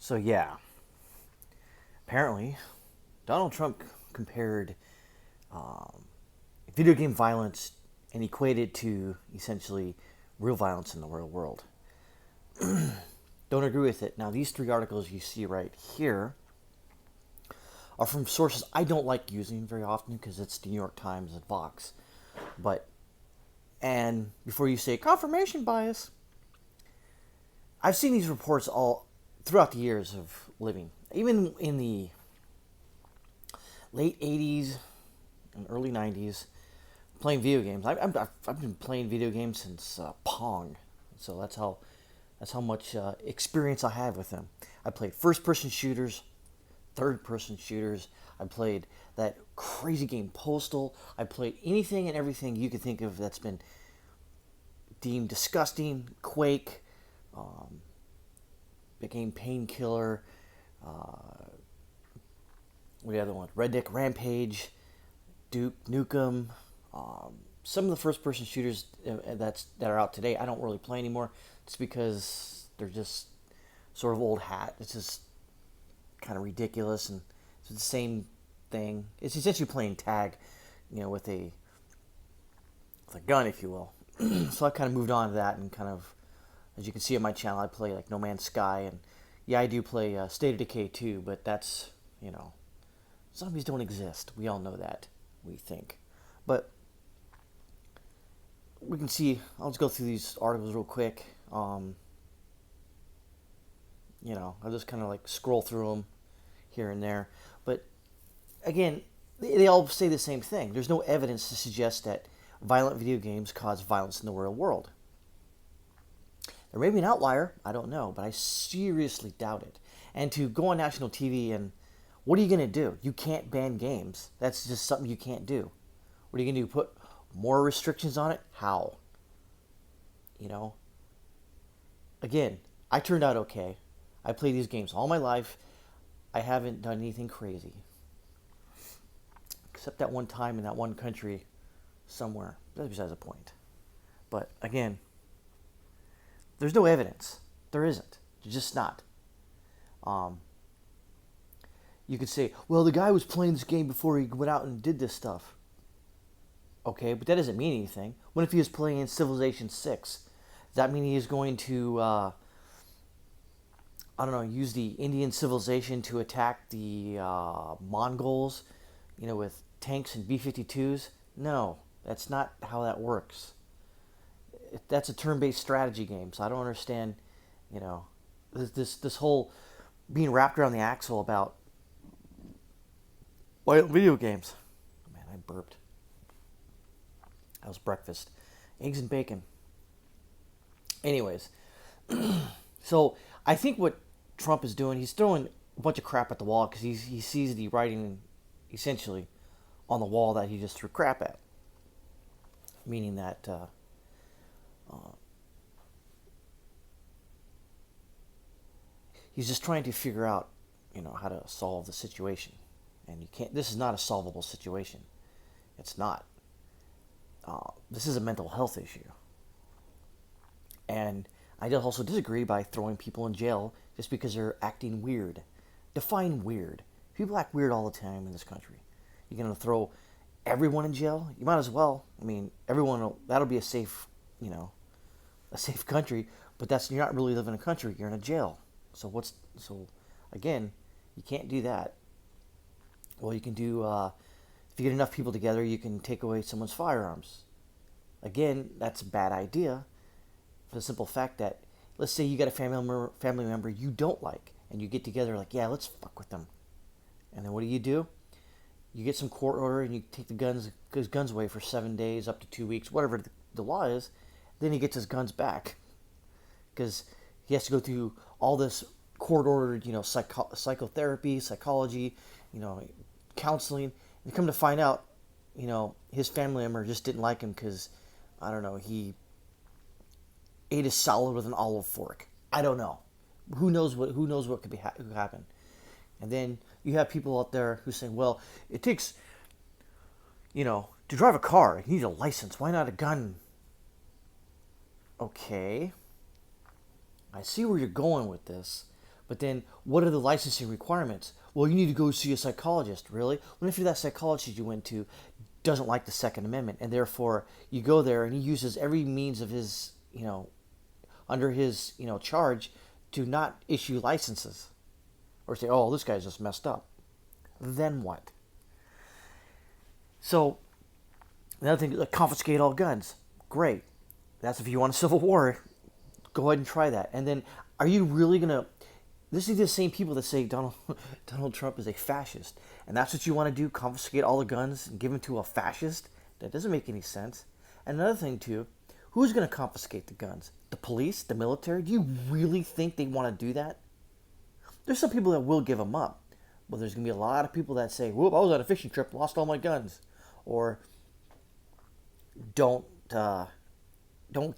So yeah, apparently Donald Trump compared video game violence and equated to essentially real violence in the real world. Don't agree with it. Now these three articles you see right here are from sources I don't like using very often because it's the New York Times and Vox. But and before you say confirmation bias, I've seen these reports all throughout the years of living, even in the late 80s and early 90s, playing video games. I've been playing video games since Pong, so that's how much experience I have with them. I played first person shooters, third person shooters. I played that crazy game Postal. I played anything and everything you could think of that's been deemed disgusting. Quake, the game Painkiller, what the other one? Red Dead Rampage, Duke Nukem. Some of the first-person shooters that are out today, I don't really play anymore. It's because they're just sort of old hat. It's just kind of ridiculous, and it's the same thing. It's essentially playing tag, with a gun, if you will. So I kind of moved on to that, and kind of, as you can see on my channel, I play like No Man's Sky, and yeah, I do play State of Decay too, but that's, zombies don't exist. We all know that, we think. But we can see, I'll just go through these articles real quick. I'll just kind of like scroll through them here and there. But again, they all say the same thing. There's no evidence to suggest that violent video games cause violence in the real world. There may be an outlier, I don't know, but I seriously doubt it. And to go on national TV and what are you going to do? You can't ban games. That's just something you can't do. What are you going to do? Put more restrictions on it? How? Again, I turned out okay. I played these games all my life. I haven't done anything crazy. Except that one time in that one country somewhere. That's besides the point. But again, there's no evidence. There isn't. There's just not. You could say, well, the guy was playing this game before he went out and did this stuff. Okay, but that doesn't mean anything. What if he was playing in Civilization 6? Does that mean he is going to, use the Indian civilization to attack the Mongols, with tanks and B-52s? No, that's not how that works. That's a turn-based strategy game, so I don't understand, this whole being wrapped around the axle about video games. Oh, man, I burped. That was breakfast. Eggs and bacon. Anyways, so I think what Trump is doing, he's throwing a bunch of crap at the wall because he sees the writing essentially on the wall that he just threw crap at. Meaning that he's just trying to figure out, how to solve the situation. And you can't. This is not a solvable situation. It's not. This is a mental health issue. And I also disagree by throwing people in jail just because they're acting weird. Define weird. People act weird all the time in this country. You're going to throw everyone in jail? You might as well. I mean, that'll be a safe, a safe country. But you're not really living in a country. You're in a jail. So again, you can't do that. Well, you can do, if you get enough people together, you can take away someone's firearms. Again, that's a bad idea for the simple fact that, let's say you got a family member you don't like, and you get together like, yeah, let's fuck with them. And then what do? You get some court order, and you take his guns away for 7 days, up to 2 weeks, whatever the law is. Then he gets his guns back. Because he has to go through all this court-ordered, psychotherapy, psychology, counseling, and come to find out, his family member just didn't like him because, I don't know, he ate a salad with an olive fork. I don't know. Who knows what could happen? And then you have people out there who say, well, it takes, to drive a car, you need a license. Why not a gun? Okay. I see where you're going with this, But then, what are the licensing requirements? Well, you need to go see a psychologist. Really? What if that psychologist you went to doesn't like the Second Amendment, and therefore you go there and he uses every means of his, under his, charge to not issue licenses, or say, oh, this guy's just messed up. Then what? So, another thing, like, confiscate all guns. Great. That's if you want a civil war. Go ahead and try that. And then, are you really going to... This is the same people that say Donald Trump is a fascist. And that's what you want to do? Confiscate all the guns and give them to a fascist? That doesn't make any sense. And another thing, too, who's going to confiscate the guns? The police? The military? Do you really think they want to do that? There's some people that will give them up. But there's going to be a lot of people that say, whoop, I was on a fishing trip, lost all my guns. Or don't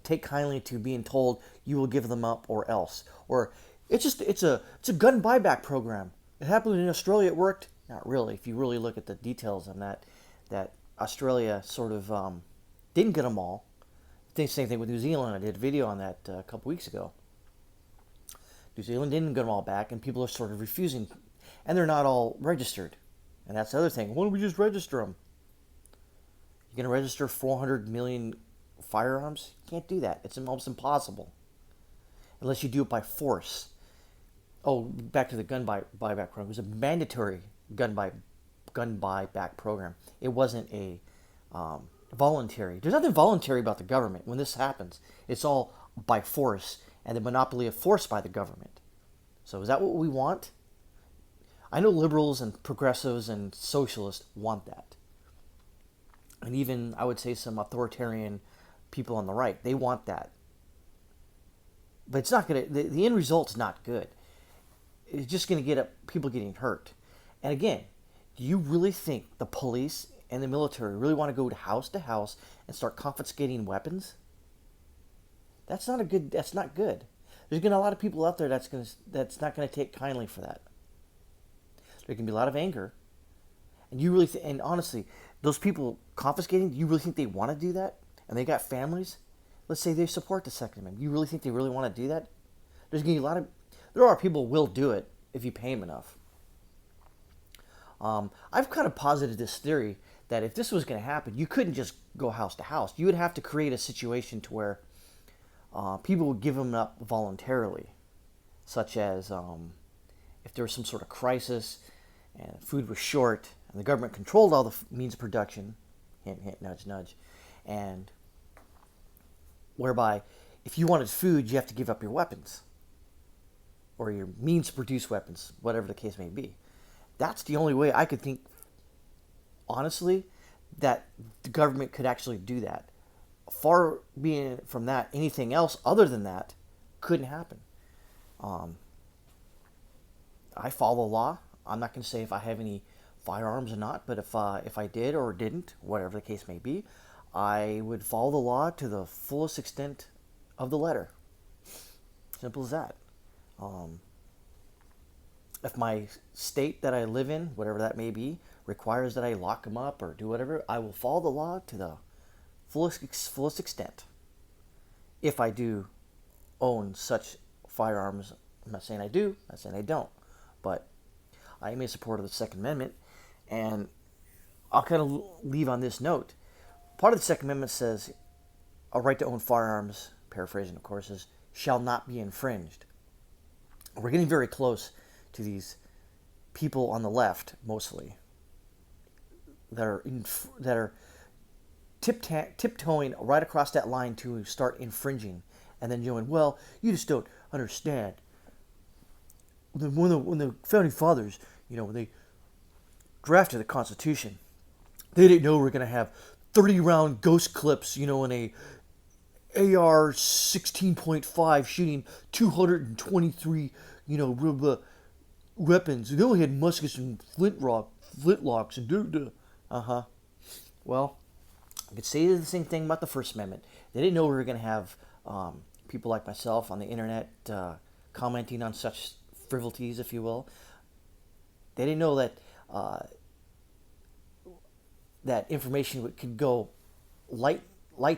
take kindly to being told you will give them up or else. Or it's a gun buyback program. It happened in Australia. It worked. Not really. If you really look at the details on that Australia sort of didn't get them all. I think same thing with New Zealand. I did a video on that a couple weeks ago. New Zealand didn't get them all back, and people are sort of refusing, and they're not all registered. And that's the other thing. Why don't we just register them? You're going to register 400 million firearms? You can't do that. It's almost impossible. Unless you do it by force. Oh, back to the gun buyback program. It was a mandatory gun buyback program. It wasn't a voluntary. There's nothing voluntary about the government. When this happens, it's all by force and the monopoly of force by the government. So is that what we want? I know liberals and progressives and socialists want that. And even, I would say, some authoritarian people on the right, they want that. But it's not going to, the end result's not good. It's just going to get up people getting hurt. And again, do you really think the police and the military really want to go to house and start confiscating weapons? That's not good. There's going to be a lot of people out there that's not going to take kindly for that. There can be a lot of anger. And you really and honestly, those people confiscating, do you really think they want to do that? And they got families? Let's say they support the Second Amendment. You really think they really want to do that? There are people who will do it if you pay them enough. I've kind of posited this theory that if this was going to happen, you couldn't just go house to house. You would have to create a situation to where people would give them up voluntarily, such as if there was some sort of crisis and food was short and the government controlled all the means of production, hint, hint, nudge, nudge, and whereby if you wanted food, you have to give up your weapons or your means to produce weapons, whatever the case may be. That's the only way I could think, honestly, that the government could actually do that. Far being from that, anything else other than that couldn't happen. I follow the law. I'm not going to say if I have any firearms or not, but if I did or didn't, whatever the case may be, I would follow the law to the fullest extent of the letter. Simple as that. If my state that I live in, whatever that may be, requires that I lock them up or do whatever, I will follow the law to the fullest extent. If I do own such firearms, I'm not saying I do, I'm not saying I don't, but I am a supporter of the Second Amendment, and I'll kind of leave on this note. Part of the Second Amendment says a right to own firearms, paraphrasing of course, is shall not be infringed. We're getting very close to these people on the left, mostly, that are tiptoeing right across that line to start infringing, and then going, well, you just don't understand. When the founding fathers, when they drafted the Constitution, they didn't know we were going to have 30-round ghost clips, in a AR 16.5 shooting 223, weapons. They only had muskets and flintlocks and Well, I could say the same thing about the First Amendment. They didn't know we were going to have people like myself on the internet commenting on such frivolities, if you will. They didn't know that that information could go light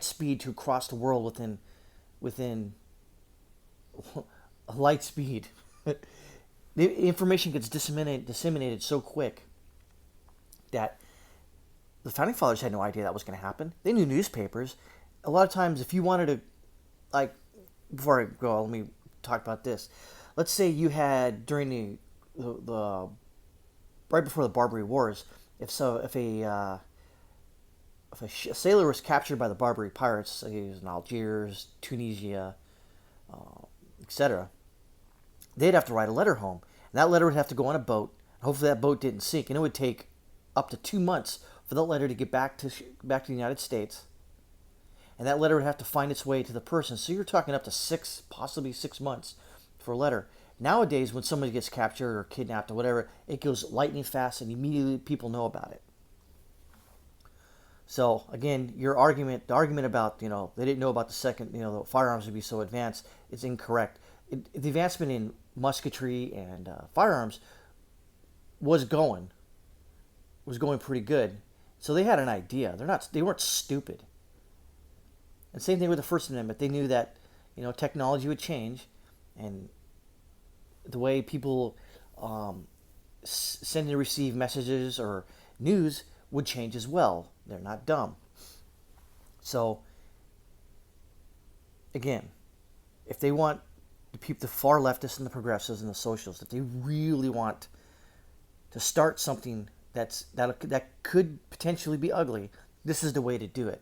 speed to across the world within light speed. The information gets disseminated so quick that the founding fathers had no idea that was going to happen. They knew newspapers. A lot of times, if you wanted to, like, before I go, let me talk about this. Let's say you had during the right before the Barbary Wars, if a sailor was captured by the Barbary pirates, say he was in Algiers, Tunisia, etc., they'd have to write a letter home. And that letter would have to go on a boat. Hopefully that boat didn't sink. And it would take up to 2 months for that letter to get back to the United States. And that letter would have to find its way to the person. So you're talking up to possibly 6 months for a letter. Nowadays, when somebody gets captured or kidnapped or whatever, it goes lightning fast and immediately people know about it. So again, the argument about they didn't know about the second the firearms would be so advanced, it's incorrect. The advancement in musketry and firearms was going pretty good. So they had an idea. They weren't stupid. And same thing with the First Amendment. They knew that technology would change, and the way people send and receive messages or news would change as well. They're not dumb. So, again, if they want the far leftists and the progressives and the socialists, if they really want to start something that could potentially be ugly, this is the way to do it.